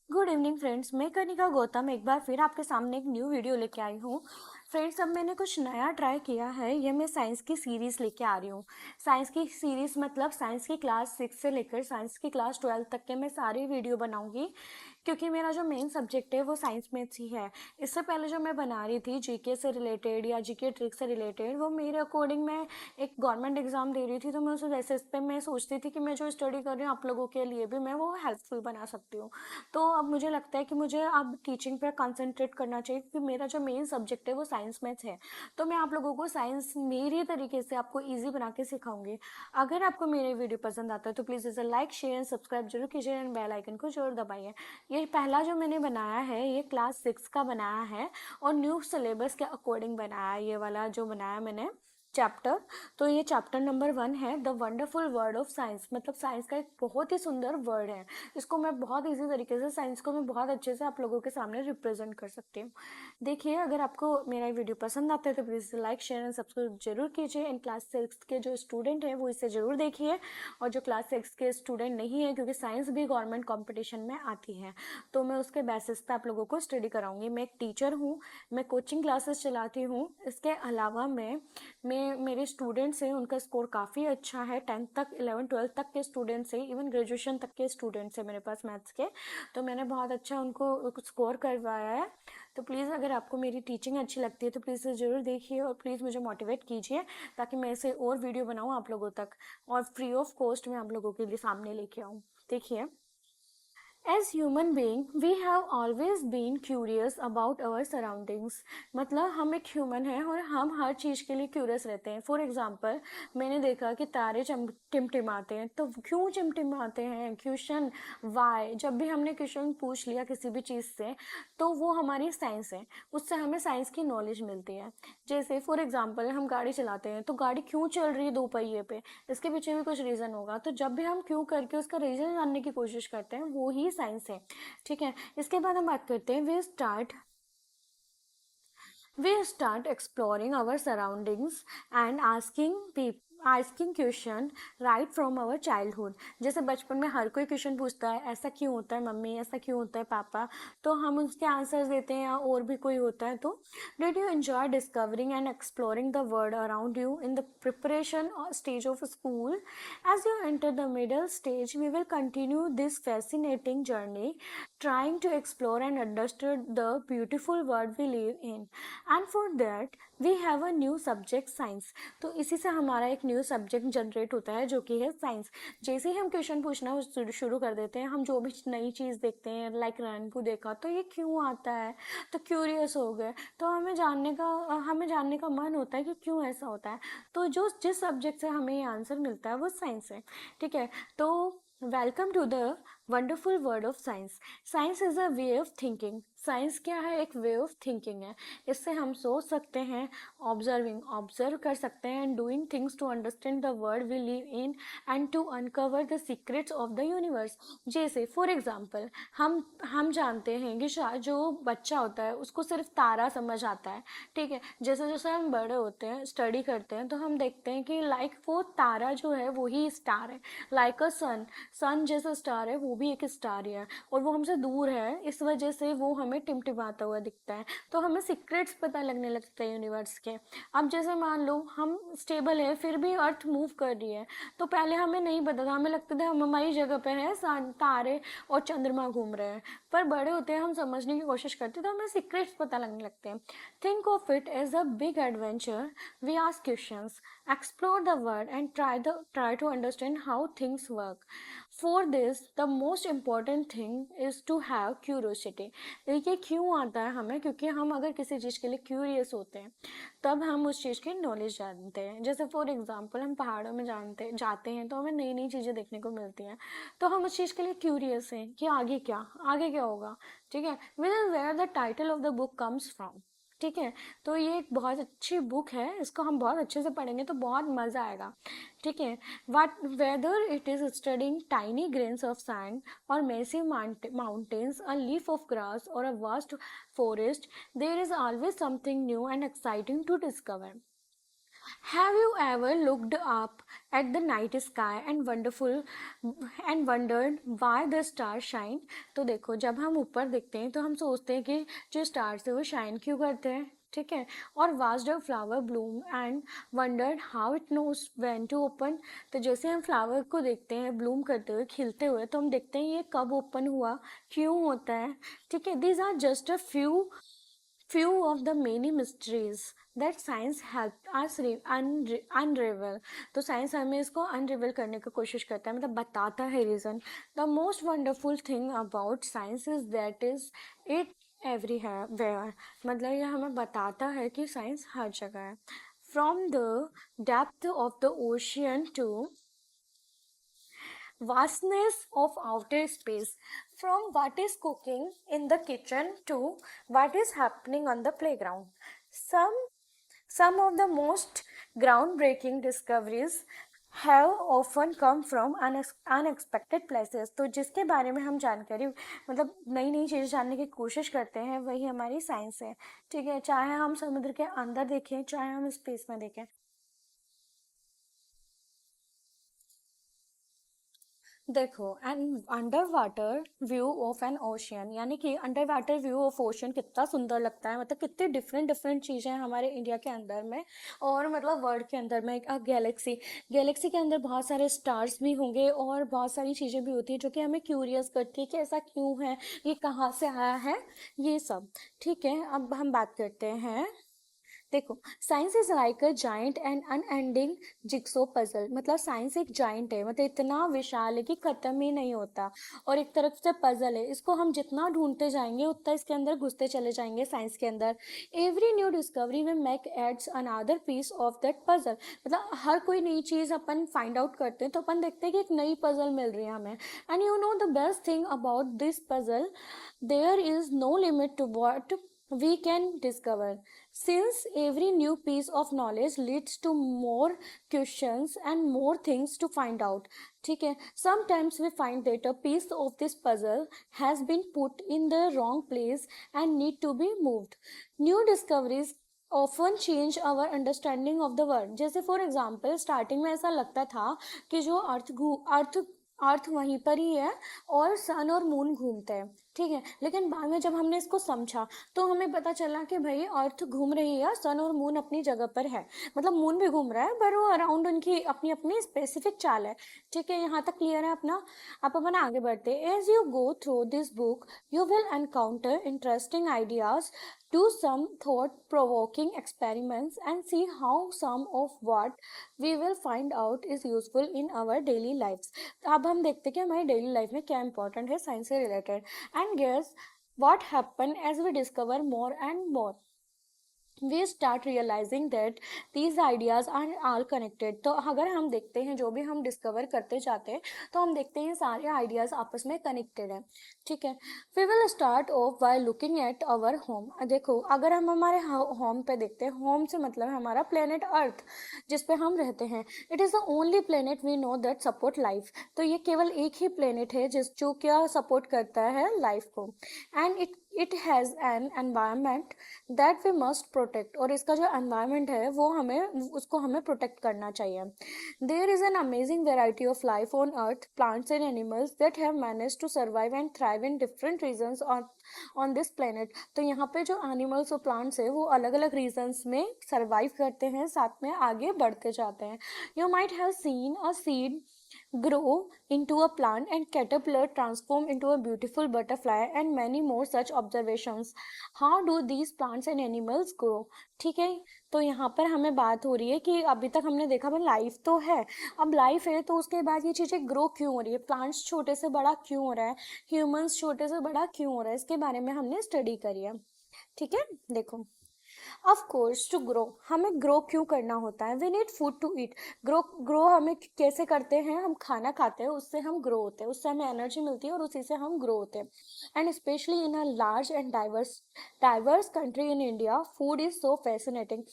Good evening friends, मैं कनिका गौतम एक बार फिर आपके सामने एक न्यू वीडियो लेके आई हूँ। फ्रेंड्स, अब मैंने कुछ नया ट्राई किया है। ये मैं साइंस की सीरीज़ लेके आ रही हूँ। साइंस की सीरीज़ मतलब साइंस की क्लास 6 से लेकर साइंस की क्लास 12 तक के मैं सारी वीडियो बनाऊंगी, क्योंकि मेरा जो मेन सब्जेक्ट है वो साइंस मैथ्स ही है। इससे पहले जो मैं बना रही थी जीके से रिलेटेड या जीके ट्रिक से रिलेटेड, वो मेरे अकॉर्डिंग मैं एक गवर्नमेंट एग्जाम दे रही थी, तो मैं उस बेसिस पे मैं सोचती थी कि मैं जो स्टडी कर रही हूँ आप लोगों के लिए भी मैं वो हेल्पफुल बना सकती हूँ। तो अब मुझे लगता है कि मुझे अब टीचिंग पर कंसंट्रेट करना चाहिए, क्योंकि मेरा जो मेन सब्जेक्ट है वो साइंस मैथ्स है। तो मैं आप लोगों को साइंस मेरे तरीके से आपको ईजी बना के सिखाऊंगी। अगर आपको मेरे वीडियो पसंद आता है तो प्लीज़ इसे लाइक शेयर एंड सब्सक्राइब जरूर कीजिए एंड बेल आइकन को जरूर दबाइए। ये पहला जो मैंने बनाया है ये क्लास 6 का बनाया है और न्यू सिलेबस के अकॉर्डिंग बनाया है। ये वाला जो बनाया मैंने चैप्टर, तो ये चैप्टर नंबर 1 है, the wonderful word of science. मतलब साइंस का एक बहुत ही सुंदर वर्ड है। इसको मैं बहुत इजी तरीके से साइंस को मैं बहुत अच्छे से आप लोगों के सामने रिप्रेजेंट कर सकती हूँ। देखिए, अगर आपको मेरा वीडियो पसंद आता है तो please like share and subscribe जरूर कीजिए। एंड क्लास 6 के जो स्टूडेंट हैं वो इसे जरूर देखिए, और जो क्लास 6 के स्टूडेंट नहीं है, क्योंकि साइंस भी गवर्नमेंट कॉम्पिटिशन में आती है, तो मैं उसके बेसिस पे आप लोगों को स्टडी कराऊंगी। मैं एक टीचर हूँ, मैं कोचिंग क्लासेस चलाती हूँ। इसके अलावा मैं मेरे स्टूडेंट्स हैं उनका स्कोर काफ़ी अच्छा है। 10th तक 11 12th तक के स्टूडेंट्स हैं, इवन ग्रेजुएशन तक के स्टूडेंट्स हैं मेरे पास मैथ्स के। तो मैंने बहुत अच्छा उनको स्कोर करवाया है। तो प्लीज़ अगर आपको मेरी टीचिंग अच्छी लगती है तो प्लीज़ इसे ज़रूर देखिए और प्लीज़ मुझे मोटिवेट कीजिए, ताकि मैं इसे और वीडियो बनाऊँ आप लोगों तक, और फ्री ऑफ कॉस्ट में आप लोगों के लिए सामने लेके आऊँ। देखिए, as human being we have always been curious about our surroundings. मतलब हम एक ह्यूमन हैं और हम हर चीज़ के लिए क्यूरियस रहते हैं। फॉर एग्जाम्पल, मैंने देखा कि तारे टिमटिमाते हैं, तो क्यों टिमटिमाते हैं, क्वेश्चन वाई। जब भी हमने क्वेश्चन पूछ लिया किसी भी चीज़ से, तो वो हमारी साइंस है, उससे हमें साइंस की नॉलेज मिलती है। जैसे फॉर एग्जाम्पल, हम गाड़ी चलाते हैं, तो गाड़ी क्यों चल रही है दो पहिए पे, इसके पीछे भी कुछ रीज़न होगा। तो जब भी हम क्यों करके उसका रीज़न जानने की कोशिश करते हैं, वो ही साइंस है। ठीक है, इसके बाद हम बात करते हैं we start exploring our surroundings and asking question right from our childhood. जैसे बचपन में हर कोई क्वेश्चन पूछता है, ऐसा क्यों होता है मम्मी, ऐसा क्यों होता है पापा, तो हम उसके आंसर्स देते हैं। या और भी कोई होता है तो did you enjoy discovering and exploring the world around you in the preparation stage of school? As you enter the middle stage, we will continue this fascinating journey, trying to explore and understand the beautiful world we live in. And for that, we have a new subject, science. तो इसी से हमारा एक new subject generate होता है, जो कि है साइंस। जैसे ही हम क्वेश्चन पूछना शुरू कर देते हैं, हम जो भी नई चीज़ देखते हैं, लाइक रैनबू देखा तो ये क्यों आता है, तो क्यूरियस हो गए, तो हमें जानने का मन होता है कि क्यों ऐसा होता है। तो जो जिस सब्जेक्ट से हमें ये आंसर मिलता है वो साइंस है। ठीक है, तो welcome to the wonderful word of science. Science is a way of thinking. Science क्या है? एक वे ऑफ थिंकिंग है। इससे हम सोच सकते हैं, ऑब्जर्व कर सकते हैं, and doing things to understand the world we live in and to uncover the secrets of the universe. जैसे फॉर एग्जांपल, हम जानते हैं कि जो बच्चा होता है उसको सिर्फ तारा समझ आता है। ठीक है, जैसे जैसे हम बड़े होते हैं, स्टडी करते हैं, तो हम देखते हैं कि लाइक वो तारा जो है वो ही स्टार है। लाइक अ सन जैसा स्टार है, वो भी एक स्टार ही है, और वो हमसे दूर है, इस वजह से वो हमें टिमटिमाता हुआ दिखता है। तो हमें सीक्रेट्स पता लगने लगते हैं यूनिवर्स के। अब जैसे मान लो हम स्टेबल है, फिर भी अर्थ मूव कर रही है, तो पहले हमें नहीं पता था, हमें लगता था हम हमारी जगह पे है, तारे और चंद्रमा घूम रहे हैं। पर बड़े होते हैं, हम समझने की कोशिश करते हैं, तो हमें सीक्रेट्स पता लगने लगते हैं। Think of it as a big adventure. We ask questions, explore the world and try to understand how things work. For this, the most important thing is to have curiosity. देखिए, क्यों आता है हमें? क्योंकि हम अगर किसी चीज़ के लिए क्यूरियस होते हैं, तब हम उस चीज़ की नॉलेज जानते हैं। जैसे फॉर एग्जांपल, हम पहाड़ों में जाते हैं तो हमें नई नई चीज़ें देखने को मिलती हैं, तो हम उस चीज़ के लिए क्यूरियस हैं कि आगे क्या होगा। ठीक है, which is where the title of the book comes from. ठीक है, तो ये एक बहुत अच्छी बुक है, इसको हम बहुत अच्छे से पढ़ेंगे तो बहुत मज़ा आएगा। ठीक है, what whether it is studying tiny grains of sand और massive mountains, a leaf of grass और a vast forest, there is always something new and exciting to discover. Have you ever looked up at the night sky and wondered why the stars shine? तो देखो, जब हम ऊपर देखते हैं तो हम सोचते हैं कि जो स्टार्स है वो शाइन क्यों करते हैं, ठीक है। और watched the flower bloom and wondered how it knows when to open. तो जैसे हम फ्लावर को देखते हैं ब्लूम करते हुए, खिलते हुए, तो हम देखते हैं ये कब ओपन हुआ, क्यों होता है, ठीक है। These are just a few of the many mysteries that science help us unravel। तो साइंस हमें इसको अनरिवल करने की कोशिश करता है, मतलब बताता है reason. The most wonderful thing about science is that is it everywhere. मतलब ये हमें बताता है कि साइंस हर जगह है। From the depth of the ocean to vastness of outer space, from what is cooking in the kitchen to what is happening on the playground. Some some of the most groundbreaking discoveries have often come from unexpected places। तो जिसके बारे में हम जानकारी, मतलब नई नई चीज़ जानने की कोशिश करते हैं, वही हमारी साइंस है, ठीक है। चाहे हम समुद्र के अंदर देखें, चाहे हम स्पेस में देखें। देखो, an under water view of an ocean, यानी कि under water view of ocean कितना सुंदर लगता है, मतलब कितनी डिफरेंट डिफरेंट चीज़ें हैं हमारे इंडिया के अंदर में, और मतलब वर्ल्ड के अंदर में। एक गैलेक्सी, गैलेक्सी के अंदर बहुत सारे स्टार्स भी होंगे और बहुत सारी चीज़ें भी होती हैं जो कि हमें क्यूरियस करती है कि ऐसा क्यों है, ये कहाँ से आया है, ये सब, ठीक है। अब हम बात करते हैं। देखो, science is like a giant and unending jigsaw puzzle. मतलब साइंस एक जाइंट है, मतलब इतना विशाल है कि खत्म ही नहीं होता, और एक तरफ से पजल है, इसको हम जितना ढूंढते जाएंगे उतना इसके अंदर घुसते चले जाएंगे साइंस के अंदर। Every new discovery will make adds another piece of that puzzle. मतलब हर कोई नई चीज़ अपन फाइंड आउट करते हैं तो अपन देखते हैं कि एक नई पजल मिल रही है हमें। And you know the best thing about this puzzle, there is no limit to what we can discover, since every new piece of knowledge leads to more questions and more things to find out, ठीक है। Sometimes we find that a piece of this puzzle has been put in the wrong place and need to be moved। New discoveries often change our understanding of the world। जैसे for example starting में ऐसा लगता था कि जो अर्थ वहीं पर ही है और सन और मून घूमते हैं, ठीक है। लेकिन बाद में जब हमने इसको समझा तो हमें पता चला कि भाई अर्थ घूम रही है, सन और मून अपनी जगह पर है। मतलब मून भी घूम रहा है पर वो अराउंड उनकी अपनी अपनी स्पेसिफिक चाल है, ठीक है। यहाँ तक क्लियर है अपना। आप अपन आगे बढ़ते हैं। As you go through this book you will encounter interesting ideas, do some thought provoking experiments, and see how some of what we will find out is useful in our daily lives। तो अब हम देखते हैं कि हमारी daily life में क्या important है साइंस से related. And guess what happen as we discover more and more, we start realizing that these ideas are all connected। तो अगर हम देखते हैं जो भी हम डिस्कवर करते जाते हैं तो हम देखते हैं सारे आइडियाज आपस में कनेक्टेड हैं, ठीक है। We will start off by looking at our home. देखो, अगर हम हमारे होम पे देखते हैं, होम से मतलब है हमारा प्लेनेट अर्थ जिस पे हम रहते हैं। It is the only planet we know that support life. तो ये केवल एक ही प्लेनेट है जिस जो क्या सपोर्ट करता है लाइफ को। And it has an environment that we must protect. और इसका जो एनवायरमेंट है वो हमें प्रोटेक्ट करना चाहिए। There is an amazing variety of life on earth, plants and animals that have manage to survive and thrive in different regions on this planet. तो यहाँ पे जो एनिमल्स और प्लांट्स है वो अलग अलग रीजन्स में सर्वाइव करते हैं, साथ में आगे बढ़ते जाते हैं। You might have seen a seed grow into a plant and caterpillar transform into a beautiful butterfly and many more such observations। how do these plants and animals grow, ठीक है। तो यहाँ पर हमें बात हो रही है कि अभी तक हमने देखा भाई लाइफ तो है, अब लाइफ है तो उसके बाद ये चीज़ें ग्रो क्यों हो रही है, प्लांट्स छोटे से बड़ा क्यों हो रहा है, ह्यूमंस छोटे से बड़ा क्यों हो रहा है, इसके बारे में हमने स्टडी करी है, ठीक है। देखो, ऑफ कोर्स टू ग्रो, हमें ग्रो क्यों करना होता है, we need food to eat. Grow grow हमें कैसे करते हैं, हम खाना खाते हैं, उससे हम ग्रो होते हैं, उससे हमें एनर्जी मिलती है और उसी से हम ग्रो होते हैं। And specially in a large and diverse country in India, food is so fascinating.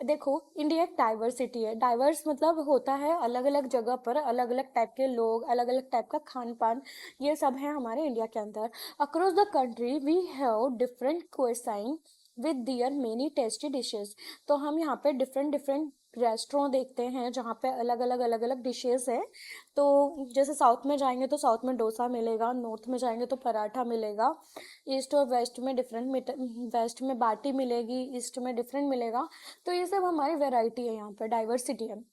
देखो, इंडिया एक डाइवर्सिटी है। डाइवर्स मतलब होता है अलग अलग जगह पर अलग अलग टाइप के लोग, अलग अलग टाइप का खान पान, ये सब है हमारे इंडिया के अंदर। Across the country we have different cuisine with their many tasty dishes. तो हम यहाँ पे डिफरेंट डिफरेंट रेस्टोरेंट देखते हैं जहाँ पे अलग अलग डिशेस है। तो जैसे साउथ में जाएंगे तो साउथ में डोसा मिलेगा, नॉर्थ में जाएंगे तो पराठा मिलेगा, ईस्ट और वेस्ट में डिफरेंट, वेस्ट में बाटी मिलेगी, ईस्ट में डिफरेंट मिलेगा। तो ये सब हमारी वैरायटी है, यहाँ पे डाइवर्सिटी है।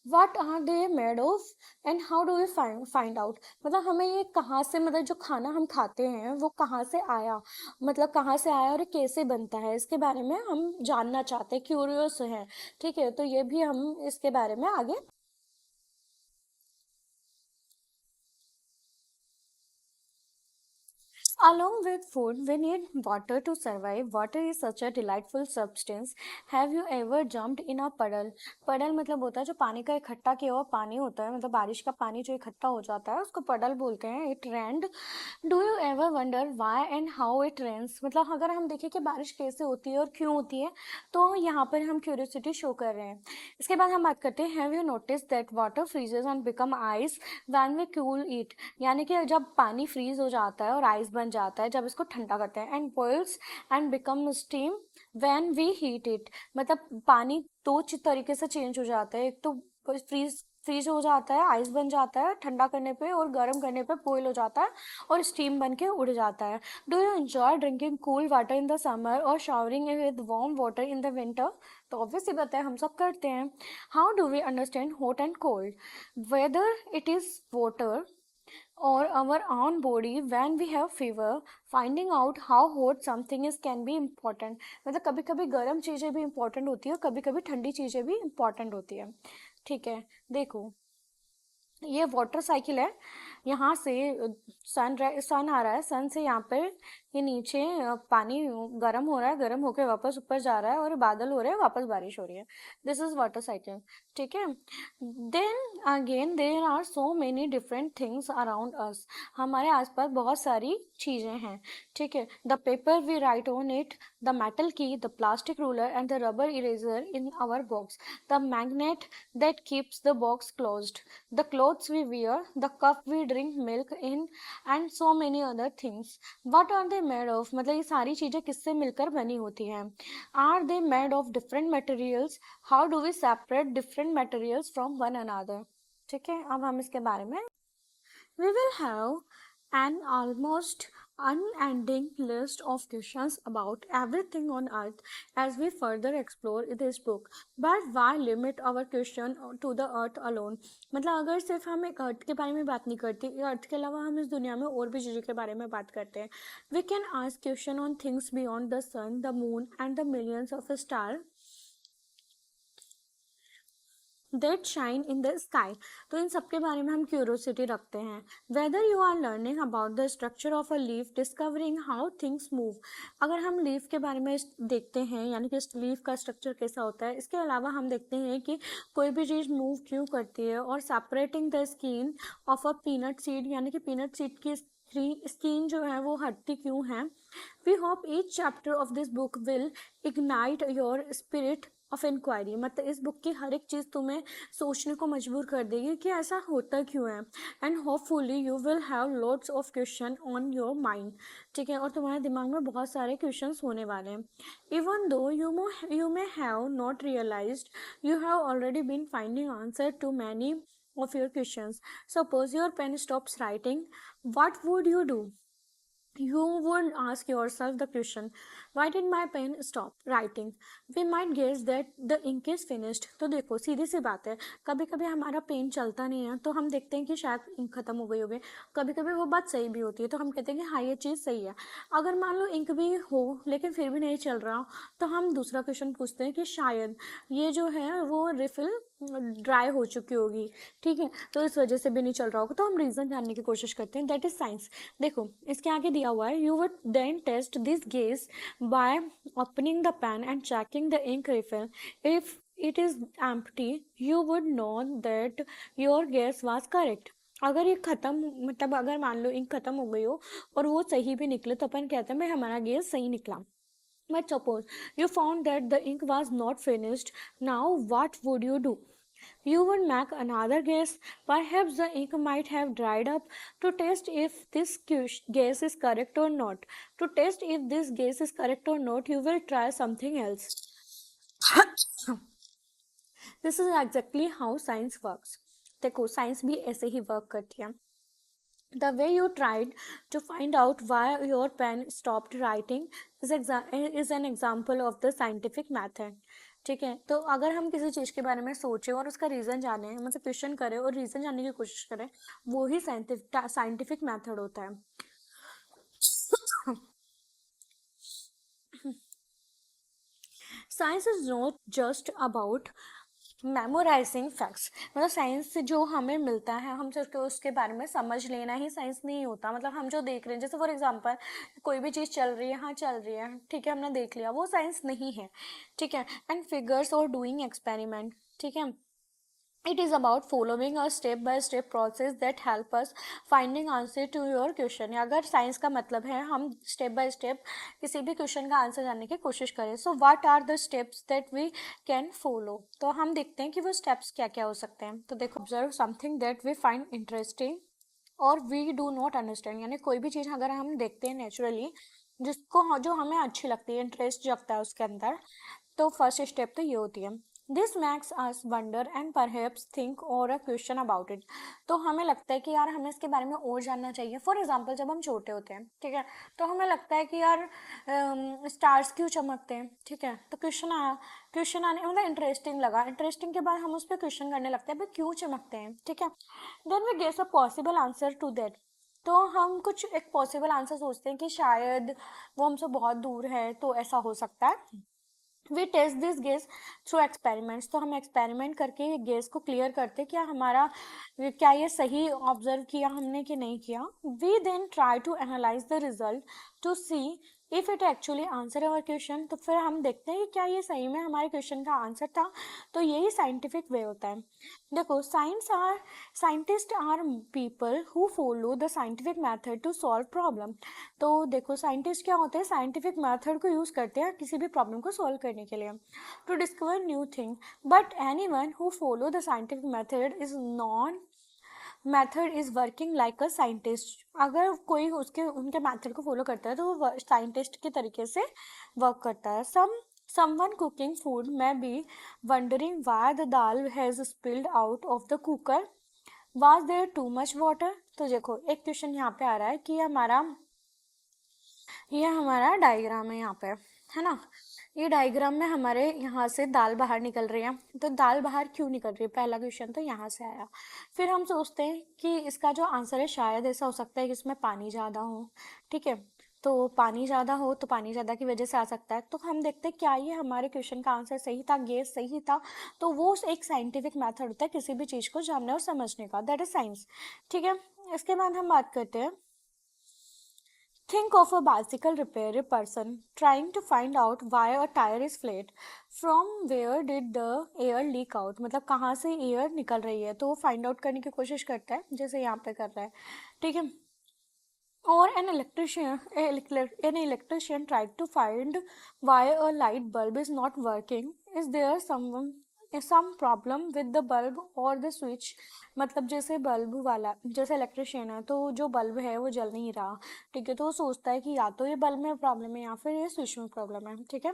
What are they made of and how do we find out, मतलब हमें ये कहाँ से, मतलब जो खाना हम खाते हैं वो कहाँ से आया, मतलब कहाँ से आया और ये कैसे बनता है, इसके बारे में हम जानना चाहते हैं, क्यूरियस हैं। ठीक है, तो ये भी हम इसके बारे में आगे। Along with food, we need water to survive. Water is such a delightful substance. Have you ever jumped in a puddle? puddle मतलब होता है जो पानी का इकट्ठा किया हुआ पानी होता है, मतलब बारिश का पानी जो इकट्ठा हो जाता है उसको puddle बोलते हैं। It rained. Do you ever wonder why and how it rains? मतलब अगर हम देखें कि बारिश कैसे होती है और क्यों होती है, तो यहाँ पर हम क्यूरियोसिटी शो कर रहे हैं। इसके बाद हम बात करते हैं, have you notice that water freezes and become ice when we cool it, यानी कि जब पानी फ्रीज हो जाता है और आइस बन जाता है जब इसको ठंडा करते हैं। And boils and become steam when we heat it, मतलब पानी दो तरीके से चेंज हो जाता है, एक तो फ्रीज फ्रीज हो जाता है, आइस बन जाता है ठंडा करने पे, और गर्म करने पे बॉईल हो जाता है और स्टीम बन के उड़ जाता है। Do you enjoy drinking cool water in the summer और showering with warm water in the winter? तो ऑब्वियसली बात है हम सब करते हैं। How do we understand hot and cold, whether it is water or our own body when we have fever, finding out how hot something is can be important, मतलब कभी कभी गर्म चीज़ें भी important होती है और कभी कभी ठंडी चीज़ें भी important होती है। ठीक है, देखो ये वाटर साइकिल है। यहाँ से सन आ रहा है, सन से यहाँ पर ये नीचे पानी गर्म हो रहा है, गर्म होकर वापस ऊपर जा रहा है और बादल हो रहे हैं, वापस बारिश हो रही है। This is water cycle. ठीक है, then again there are so many different things around us, हमारे आसपास बहुत सारी चीज़ें हैं। ठीक है, the paper we write on it, the metal key, the plastic ruler and the rubber eraser in our box, the magnet that keeps the box closed, the clothes we wear, the cup we drink milk in, and so many other things. What are they made of? मतलब ये सारी चीजें किससे मिलकर बनी होती हैं? Are they made of different materials? How do we separate different materials from one another? ठीक है, अब हम इसके बारे में we will have an almost unending list of questions about everything on earth as we further explore this book. But why limit our question to the earth alone? मतलब अगर सिर्फ हम एक अर्थ के बारे में बात नहीं करते, अर्थ के अलावा हम इस दुनिया में और भी चीज़ों के बारे में बात करते हैं। We can ask question on things beyond the sun, the moon and the millions of stars that shine in the sky. तो इन सब के बारे में हम क्यूरोसिटी रखते हैं। Whether you are learning about the structure of a leaf, discovering how things move. अगर हम लीफ के बारे में देखते हैं, यानी कि इस लीफ का स्ट्रक्चर कैसा होता है, इसके अलावा हम देखते हैं कि कोई भी चीज़ मूव क्यों करती है, और separating the skin of a peanut seed, यानी कि पीनट सीड की स्किन जो है वो हटती क्यों है। We hope each chapter of this book will ignite your spirit of inquiry, मतलब इस बुक की हर एक चीज़ तुम्हें सोचने को मजबूर कर देगी कि ऐसा होता क्यों है। And hopefully you will have lots of question on your mind. ठीक है, और तुम्हारे दिमाग में बहुत सारे क्वेश्चंस होने वाले हैं। Even though you may have not realised, you have already been finding answer to many of your questions. Suppose your pen stops writing, what would you do? You would ask yourself the question, why did my pen stop writing? We might guess that the ink is finished. तो देखो सीधी सी बात है, कभी कभी हमारा pen चलता नहीं है तो हम देखते हैं कि शायद इंक खत्म हो गई होगी। कभी कभी वो बात सही भी होती है तो हम कहते हैं कि हाँ ये चीज़ सही है। अगर मान लो इंक भी हो लेकिन फिर भी नहीं चल रहा, तो हम दूसरा क्वेश्चन पूछते हैं कि शायद ये जो है वो रिफिल ड्राई हो चुकी होगी। ठीक है, तो इस वजह से भी नहीं चल रहा होगा, तो हम रीज़न जानने की कोशिश करते हैं, दैट इज साइंस। देखो इसके आगे दिया हुआ है, you would then test this guess by opening the pen and checking the ink refill. If it is empty you would know that your guess was correct. अगर ये खत्म, मतलब अगर मान लो इंक खत्म हो गई हो और वो सही भी निकले तो अपन कहते हैं भाई हमारा गेस सही निकला। But suppose you found that the ink was not finished. Now, what would you do? You would make another guess. Perhaps the ink might have dried up. To test if this guess is correct or not. To test if this guess is correct or not, you will try something else. This is exactly how science works. देखो science भी ऐसे ही work करती है। The way you tried to find out why your pen stopped writing is an example of the scientific method। ठीक है, तो अगर हम किसी चीज़ के बारे में सोचें और उसका रीज़न जाने, मतलब क्वेश्चन करें और रीज़न जानने की कोशिश करें, वो ही साइंटिफिक मेथड होता है। Science is not just about memorising facts. मतलब साइंस से जो हमें मिलता है हम सिर्फ उसके बारे में समझ लेना ही साइंस नहीं होता। मतलब हम जो देख रहे हैं, जैसे फॉर एग्जांपल कोई भी चीज़ चल रही है, हाँ चल रही है, ठीक है, हमने देख लिया, वो साइंस नहीं है। ठीक है, एंड फिगर्स और डूइंग एक्सपेरिमेंट। ठीक है, it is about following a step by step process that help us finding answer to your question। अगर साइंस का मतलब है हम स्टेप बाय स्टेप किसी भी क्वेश्चन का आंसर जानने की कोशिश करें, so what are the steps that we can follow. तो हम देखते हैं कि वो स्टेप्स क्या क्या हो सकते हैं। तो देखो, observe something that we find interesting और वी डू नॉट अंडरस्टैंड। यानी कोई भी चीज़ अगर हम देखते हैं नेचुरली, जिसको जो हमें अच्छी लगती है, इंटरेस्ट जगता है उसके अंदर, तो फर्स्ट स्टेप तो ये होती है। This max us wonder and perhaps think और अ क्वेश्चन अबाउट इट। तो हमें लगता है कि यार हमें इसके बारे में और जानना चाहिए। फॉर एग्जाम्पल जब हम छोटे होते हैं, ठीक है, तो हमें लगता है कि यार स्टार्स क्यों चमकते हैं। ठीक है, तो क्वेश्चन आया, क्वेश्चन आने मतलब इंटरेस्टिंग लगा, इंटरेस्टिंग के बाद हम उस पर क्वेश्चन करने लगते हैं भाई क्यों चमकते हैं। ठीक है, then we guess a possible answer to that. तो हम कुछ एक पॉसिबल आंसर सोचते हैं कि शायद वो हमसे बहुत दूर है, तो ऐसा हो सकता है। We test this guess through experiments. तो हम एक्सपेरिमेंट करके ये गेस को क्लियर करते क्या हमारा, क्या ये सही ऑब्जर्व किया हमने कि नहीं किया। We then try to analyse the result to see if it actually answer our question. तो फिर हम देखते हैं कि क्या ये सही में हमारे क्वेश्चन का आंसर था। तो यही साइंटिफिक वे होता है। देखो scientist are people who follow the scientific method to solve problem. तो देखो साइंटिस्ट क्या होते हैं, साइंटिफिक मेथड को यूज़ करते हैं किसी भी प्रॉब्लम को सॉल्व करने के लिए, to discover new thing. But anyone who follow the scientific method is working like a scientist. अगर कोई उसके उनके मेथड को फॉलो करता है तो वो साइंटिस्ट के तरीके से वर्क करता है। Someone cooking food may be wondering why the dal has spilled out of the cooker. Was there too much water? तो देखो एक क्वेश्चन यहाँ पे आ रहा है कि ये हमारा डायग्राम है यहाँ पे, है ना। ये डायग्राम में हमारे यहाँ से दाल बाहर निकल रही है। तो दाल बाहर क्यों निकल रही है, पहला क्वेश्चन तो यहाँ से आया। फिर हम सोचते हैं कि इसका जो आंसर है शायद ऐसा हो सकता है कि इसमें पानी ज़्यादा हो। ठीक है, तो पानी ज़्यादा हो तो पानी ज़्यादा की वजह से आ सकता है। तो हम देखते हैं क्या ये हमारे क्वेश्चन का आंसर सही था, गेस सही था। तो वो एक साइंटिफिक मेथड होता है किसी भी चीज़ को जानने और समझने का, दैट इज साइंस। ठीक है, इसके बाद हम बात करते हैं, think of a bicycle repair person trying to find out why a tire is flat. From where did the air leak out? मतलब कहाँ से एयर निकल रही है, तो वो फाइंड आउट करने की कोशिश करता है जैसे यहाँ पे कर रहा है। ठीक है, or an electrician tried to find why a light bulb is not working. Is there some problem with the bulb or the switch? मतलब जैसे बल्ब वाला, जैसे इलेक्ट्रिशियन है तो जो बल्ब है वो जल नहीं रहा। ठीक है, तो वो सोचता है कि या तो ये बल्ब में प्रॉब्लम है या फिर ये स्विच में प्रॉब्लम है। ठीक है,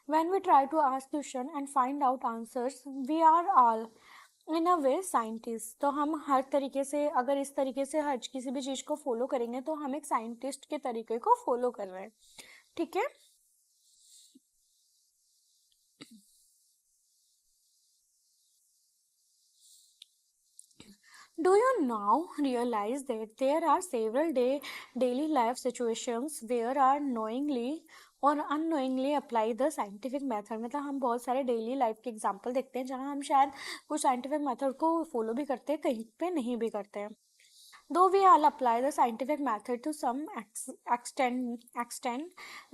when we try to ask question and find out answers, we are all in a way scientist. तो हम हर तरीके से, अगर इस तरीके से हर किसी भी चीज़ को फॉलो करेंगे तो हम एक साइंटिस्ट के तरीके को फॉलो कर रहे हैं। ठीक है, do you now realize that there are several daily life situations where are knowingly और unknowingly apply the scientific method। मतलब हम बहुत सारे डेली लाइफ के एग्जांपल देखते हैं जहाँ हम शायद कुछ साइंटिफिक मेथड को फॉलो भी करते हैं, कहीं पे नहीं भी करते हैं। Though we all apply the scientific method to some extent,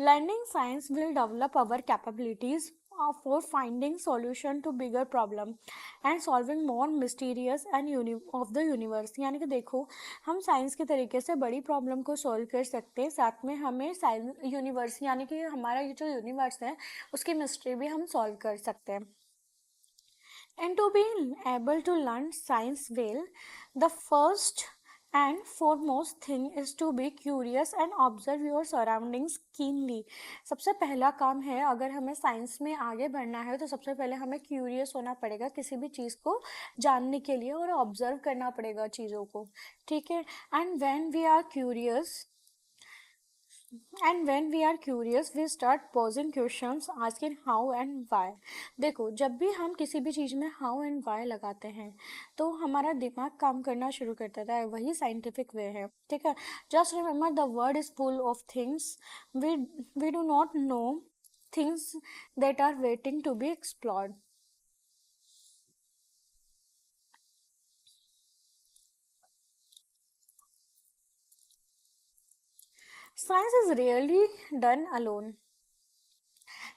learning science will develop our capabilities for finding solution to bigger problem and solving more mysterious and of the universe। यानी कि देखो हम साइंस के तरीके से बड़ी problem को solve कर सकते हैं, साथ में हमें यूनिवर्स यानी कि हमारा ये जो यूनिवर्स है उसकी मिस्ट्री भी हम सॉल्व कर सकते हैं। And to be able to learn science well, the first And foremost thing is to be curious and observe your surroundings keenly. सबसे पहला काम है, अगर हमें साइंस में आगे बढ़ना है तो सबसे पहले हमें क्यूरियस होना पड़ेगा किसी भी चीज़ को जानने के लिए, और ऑब्जर्व करना पड़ेगा चीज़ों को, ठीक है। And when we are curious and when we are curious we start posing questions asking how and why. देखो, जब भी हम किसी भी चीज़ में हाउ एंड व्हाई लगाते हैं तो हमारा दिमाग काम करना शुरू कर देता है, वही साइंटिफिक वे है, ठीक है। Just remember the world is full of things we we do not know, things that are waiting to be explored. Science is rarely done alone.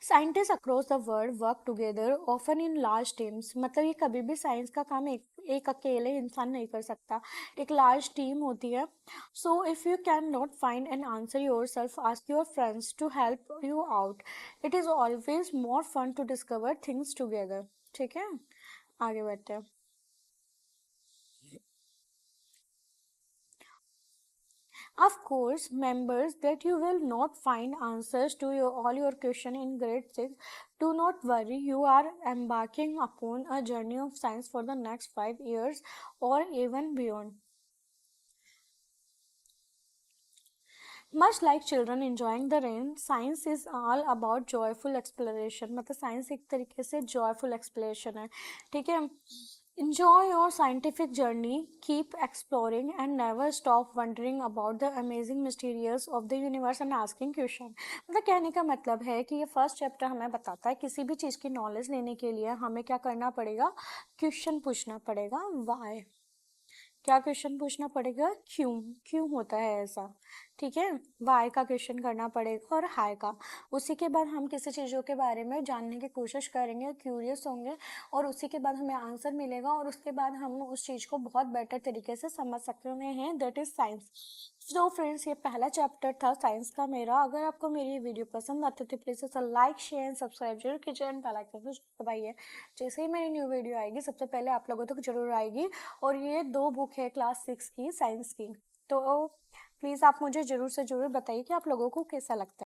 Scientist across the world work together often in large teams. मतलब ये कभी भी science का काम एक अकेले इंसान नहीं कर सकता, एक लार्ज टीम होती है। So if you cannot find an answer yourself, ask your friends to help you out. It is always more fun to discover things together, ठीक है। आगे बढ़ते हैं। Of course, members, that you will not find answers to all your question in grade 6. Do not worry, you are embarking upon a journey of science for the next 5 years or even beyond. Much like children enjoying the rain, science is all about joyful exploration. मतलब science एक तरीके से joyful exploration है, ठीक है। Enjoy your scientific journey, keep exploring, and never stop wondering about the amazing mysteries of the universe and asking question. मतलब कहने का मतलब है कि ये फर्स्ट चैप्टर हमें बताता है किसी भी चीज़ की नॉलेज लेने के लिए हमें क्या करना पड़ेगा, क्वेश्चन पूछना पड़ेगा। वाई, क्या क्वेश्चन पूछना पड़ेगा, क्यों, क्यों होता है ऐसा, ठीक है। वाई का क्वेश्चन करना पड़ेगा और हाई का। उसी के बाद हम किसी चीज़ों के बारे में जानने की कोशिश करेंगे, क्यूरियस होंगे, और उसी के बाद हमें आंसर मिलेगा, और उसके बाद हम उस चीज़ को बहुत बेटर तरीके से समझ सकते हैं। That is science. तो फ्रेंड्स, ये पहला चैप्टर था साइंस का मेरा। अगर आपको मेरी ये वीडियो पसंद आती तो प्लीज़ इसे लाइक शेयर एंड सब्सक्राइब जरूर कीजिए, एंड बेल आइकन को दबाइए। जैसे ही मेरी न्यू वीडियो आएगी सबसे पहले आप लोगों तक जरूर आएगी। और ये 2 बुक है क्लास 6 की साइंस की। तो प्लीज़ आप मुझे ज़रूर से ज़रूर बताइए कि आप लोगों को कैसा लगता है।